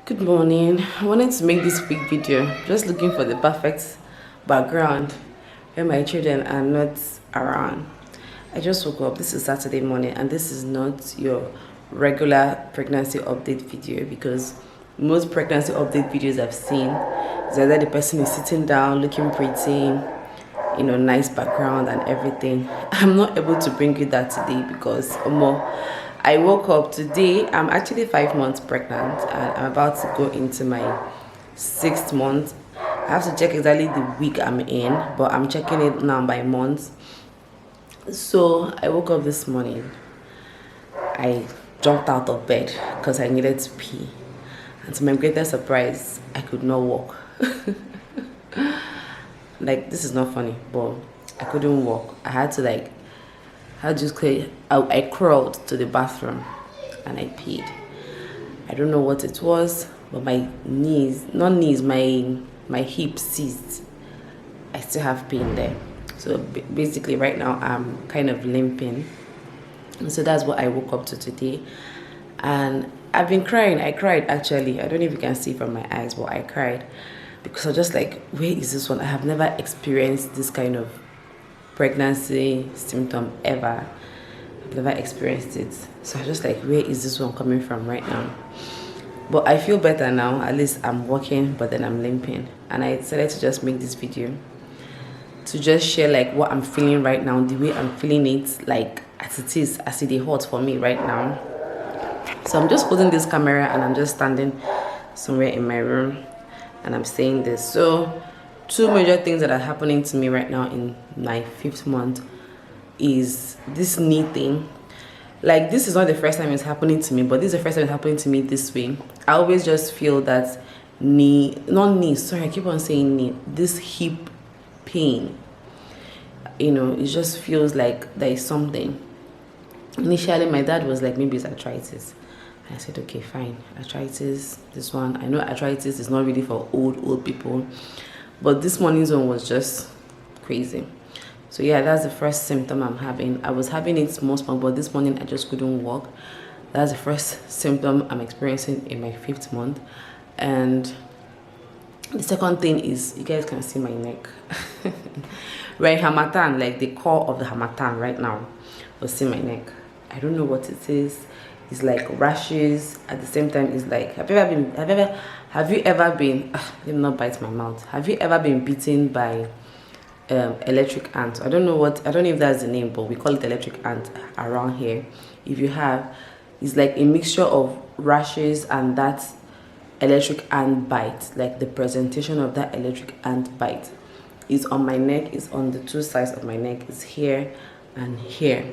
Good morning. I wanted to make this quick video, just looking for the perfect background where my children are not around. I just woke up. This is Saturday morning, and this is not your regular pregnancy update video because most pregnancy update videos I've seen is either the person is sitting down looking pretty, nice background and everything. I'm not able to bring you that today because I woke up today. I'm actually 5 months pregnant and I'm about to go into my 6th month. I have to check exactly the week I'm in, but I'm checking it now by months. So I woke up this morning. I jumped out of bed because I needed to pee. And to my greatest surprise, I could not walk. Like, this is not funny, but I couldn't walk. I had to I crawled to the bathroom and I peed. I don't know what it was, but my my hips seized. I still have pain there. So basically right now I'm kind of limping. And so that's what I woke up to today. And I've been crying. I cried actually. I don't know if you can see from my eyes, but I cried because I was just like, where is this one? I have never experienced this kind of pregnancy symptom ever. I've never experienced it. So I was just like, where is this one coming from right now? But I feel better now. At least I'm walking, but then I'm limping. And I decided to just make this video to just share like what I'm feeling right now, the way I'm feeling it, like as it is hot for me right now. So I'm just holding this camera and I'm just standing somewhere in my room and I'm saying this. So two major things that are happening to me right now in my 5th month is this knee thing. Like, this is not the first time it's happening to me, but this is the first time it's happening to me this way. I always just feel that I keep on saying knee, this hip pain, it just feels like there is something. Initially my dad was like, maybe it's arthritis. I said, okay, fine, arthritis, this one. I know arthritis is not really for old people, but this morning's one was just crazy. So yeah, that's the first symptom I'm having. I was having it most months, but this morning I just couldn't walk. That's the first symptom I'm experiencing in my 5th month. And the second thing is, you guys can see my neck. Right, Hamatan, like the core of the Hamatan right now, but see my neck. I don't know what it is. It's like rashes. At the same time, it's like, have you ever been, let me not bite my mouth. Have you ever been bitten by electric ant? I don't know if that's the name, but we call it electric ant around here. If you have, it's like a mixture of rashes and that electric ant bite. Like the presentation of that electric ant bite is on my neck, is on the two sides of my neck, is here and here.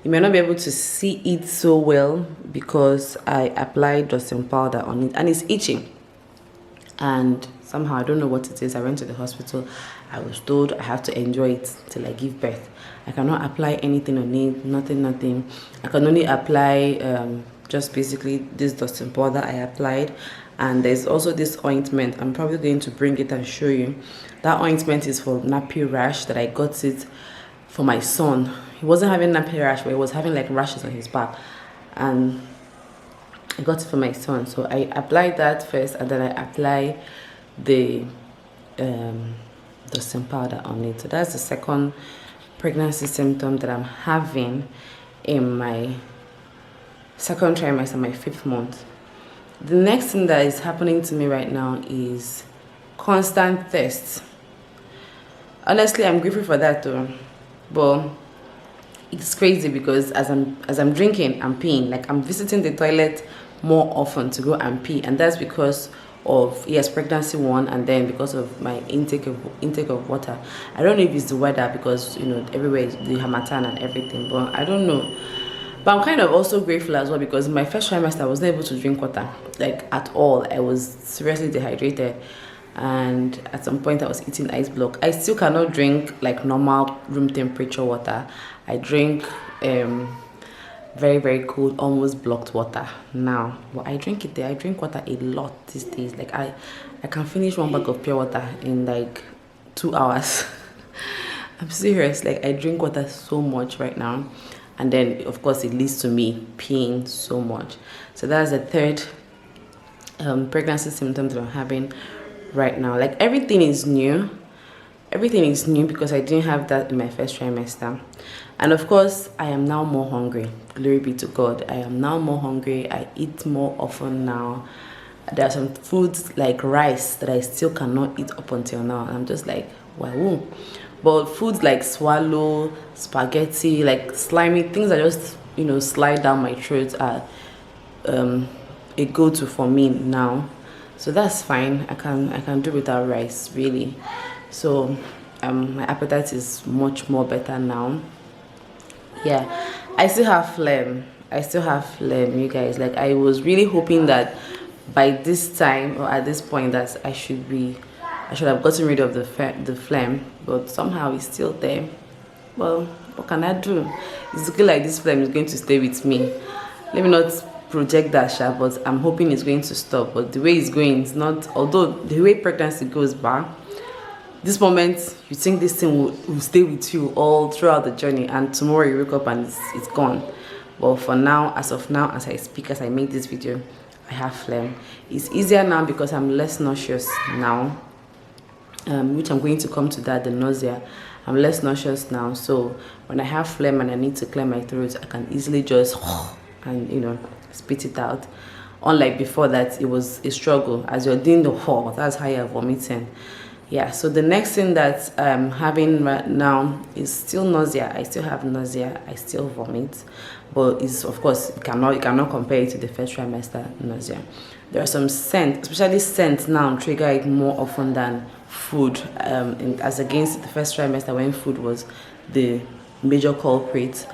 You may not be able to see it so well because I applied dusting powder on it and it's itching. And somehow, I don't know what it is. I went to the hospital. I was told I have to enjoy it till I give birth. I cannot apply anything on it, nothing. I can only apply just basically this dusting powder I applied. And there's also this ointment. I'm probably going to bring it and show you. That ointment is for nappy rash that I got it for my son. He wasn't having nappy rash, but he was having like rashes on his back. And I got it for my son. So I applied that first and then I apply the dusting powder on it. So that's the second pregnancy symptom that I'm having in my 2nd trimester, my 5th month. The next thing that is happening to me right now is constant thirst. Honestly, I'm grateful for that too, but it's crazy because as I'm drinking, I'm peeing. Like, I'm visiting the toilet more often to go and pee, and that's because of, yes, pregnancy one, and then because of my intake of water. I don't know if it's the weather because everywhere is the harmattan and everything, but I don't know. But I'm kind of also grateful as well because in my 1st trimester I was not able to drink water like at all. I was seriously dehydrated, and at some point I was eating ice block. I still cannot drink like normal room temperature water. I drink very, very cold, almost blocked water now, but I drink it there. I drink water a lot these days. Like, I can finish one bag of pure water in like 2 hours. I'm serious. Like, I drink water so much right now, and then of course it leads to me peeing so much. So that's the third pregnancy symptoms I'm having right now. Like everything is new. Everything is new because I didn't have that in my first trimester. And of course, I am now more hungry. Glory be to God. I am now more hungry. I eat more often now. There are some foods like rice that I still cannot eat up until now. And I'm just like, wow. But foods like swallow, spaghetti, like slimy things that just, slide down my throat are a go-to for me now. So that's fine. I can do without rice, really. So my appetite is much more better now. Yeah, I still have phlegm. You guys. Like I was really hoping that by this time or at this point that I should have gotten rid of the phlegm, but somehow it's still there. Well, what can I do? It's looking like this phlegm is going to stay with me. Let me not project that, but I'm hoping it's going to stop. But the way it's going, it's not. Although the way pregnancy goes by, this moment you think this thing will stay with you all throughout the journey, and tomorrow you wake up and it's gone. But for now, as of now, as I make this video, I have phlegm. It's easier now because I'm less nauseous now, which I'm going to come to that, the nausea. I'm less nauseous now, so when I have phlegm and I need to clear my throat, I can easily just and spit it out. Unlike before that, it was a struggle. As you're doing the that's how you're vomiting. Yeah, so the next thing that I'm having right now is still nausea. I still have nausea. I still vomit, but it's, of course, you cannot compare it to the first trimester nausea. There are some scents, especially scents now trigger it more often than food, as against the first trimester when food was the major culprit.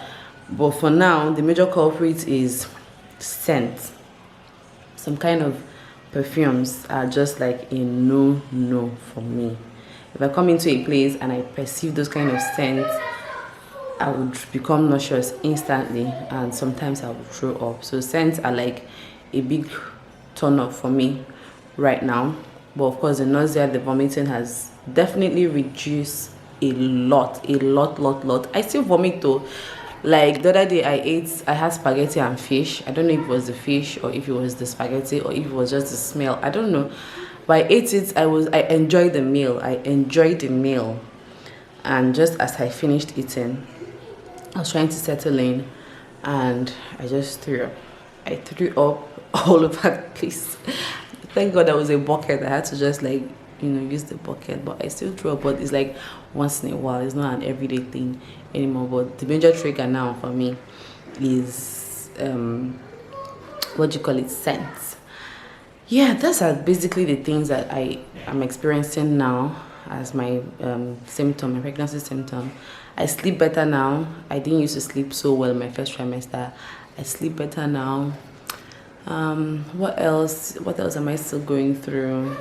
But for now, the major culprit is scent. Some kind of perfumes are just like a no for me. If I come into a place and I perceive those kind of scents, I would become nauseous instantly, and sometimes I would throw up. So scents are like a big turn off for me right now. But of course, the nausea, the vomiting has definitely reduced a lot. I still vomit though. Like the other day I had spaghetti and fish. I don't know if it was the fish or if it was the spaghetti or if it was just the smell. I don't know. But I ate it. I enjoyed the meal. And just as I finished eating, I was trying to settle in and I just threw up. I threw up all over the place. Thank God there was a bucket. I had to just use the bucket, but I still throw up. But it's like once in a while. It's not an everyday thing anymore. But the major trigger now for me is scent. Yeah, those are basically the things that I am experiencing now as my symptom, my pregnancy symptom. I sleep better now. I didn't used to sleep so well in my first trimester. I sleep better now. What else am I still going through?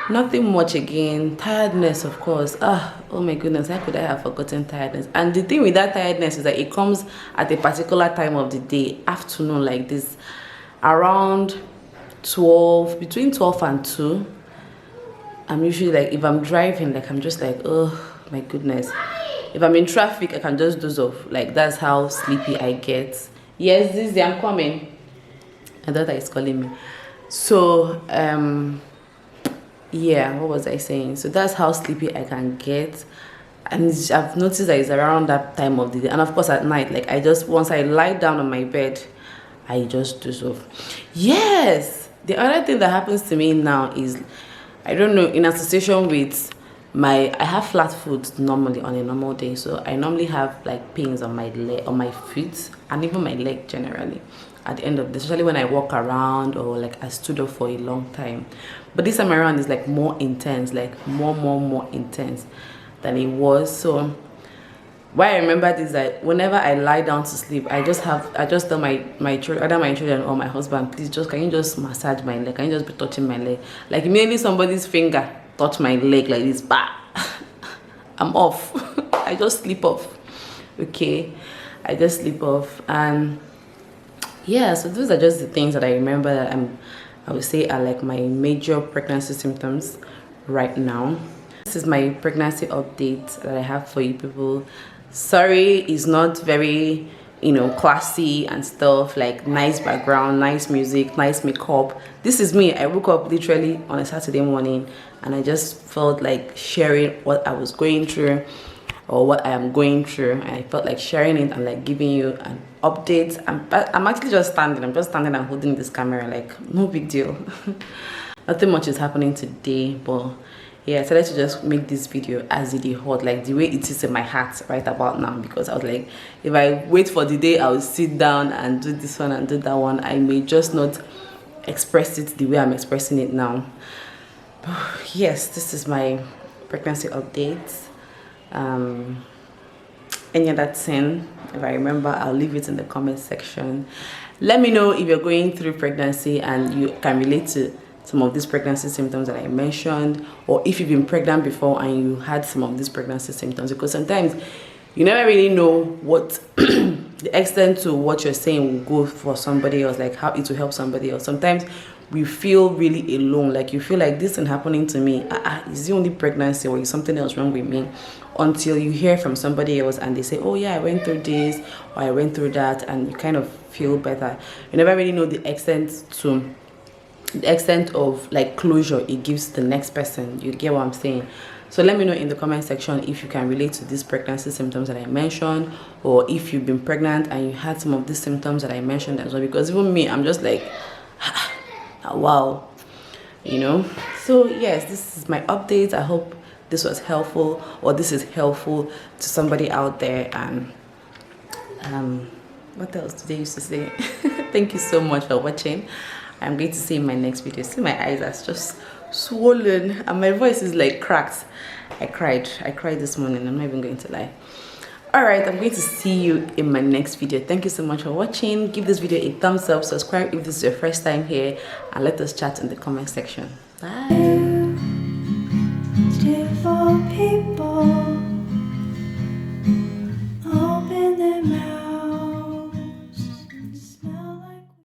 Nothing much again. Tiredness, of course. Oh my goodness, how could I have forgotten tiredness? And the thing with that tiredness is that it comes at a particular time of the day, afternoon like this, around 12, between 12 and 2. I'm usually like, if I'm driving, like I'm just like, oh my goodness. If I'm in traffic, I can just doze off. Like that's how sleepy I get. Yes, Zizi, I'm coming. My daughter is calling me. So, yeah, what was I saying? So that's how sleepy I can get. And I've noticed that it's around that time of the day. And of course at night, like once I lie down on my bed, I just doze off. Yes! The other thing that happens to me now is, I don't know, in association with I have flat foot normally on a normal day. So I normally have like pains on my leg, on my feet, and even my leg generally at the end of this, especially when I walk around or like I stood up for a long time. But this time around is like more intense, like more intense than it was. So why I remember this is that whenever I lie down to sleep, I just tell my children, either my children or my husband, please can you just massage my leg? Can you just be touching my leg? Like immediately somebody's finger touch my leg like this, bah, I'm off. I just sleep off. Okay, I just sleep off. And yeah, so those are just the things that I remember that I would say are like my major pregnancy symptoms right now. This is my pregnancy update that I have for you people. Sorry, it's not very you know, classy and stuff, like nice background, nice music, nice makeup. This is me. I woke up literally on a Saturday morning and I just felt like sharing what I was going through or what I am going through, and I felt like sharing it and like giving you an update. I'm actually just standing. I'm just standing and holding this camera, like no big deal. Nothing much is happening today, but yeah, I decided to just make this video as it is hot, like the way it is in my heart right about now, because I was like, if I wait for the day I'll sit down and do this one and do that one, I may just not express it the way I'm expressing it now. Yes, this is my pregnancy update. Any other thing, if I remember, I'll leave it in the comment section. Let me know if you're going through pregnancy and you can relate to some of these pregnancy symptoms that I mentioned, or if you've been pregnant before and you had some of these pregnancy symptoms, because sometimes you never really know what the extent to what you're saying will go for somebody else, like how it will help somebody else. Sometimes we feel really alone, like you feel like this is happening to me, is the only pregnancy or is something else wrong with me, until you hear from somebody else and they say, oh yeah, I went through this or I went through that, and you kind of feel better. You never really know the extent of like closure it gives the next person. You get what I'm saying? So let me know in the comment section if you can relate to these pregnancy symptoms that I mentioned, or if you've been pregnant and you had some of these symptoms that I mentioned as well, because even me, I'm just like wow, you know. So yes, this is my update. I hope this was helpful, or this is helpful to somebody out there. And what else did they used to say? Thank you so much for watching. I'm going to see you in my next video. See, my eyes are just swollen and my voice is like cracked. I cried this morning. I'm not even going to lie. All right, I'm going to see you in my next video. Thank you so much for watching. Give this video a thumbs up, subscribe if this is your first time here, and let us chat in the comment section. Bye.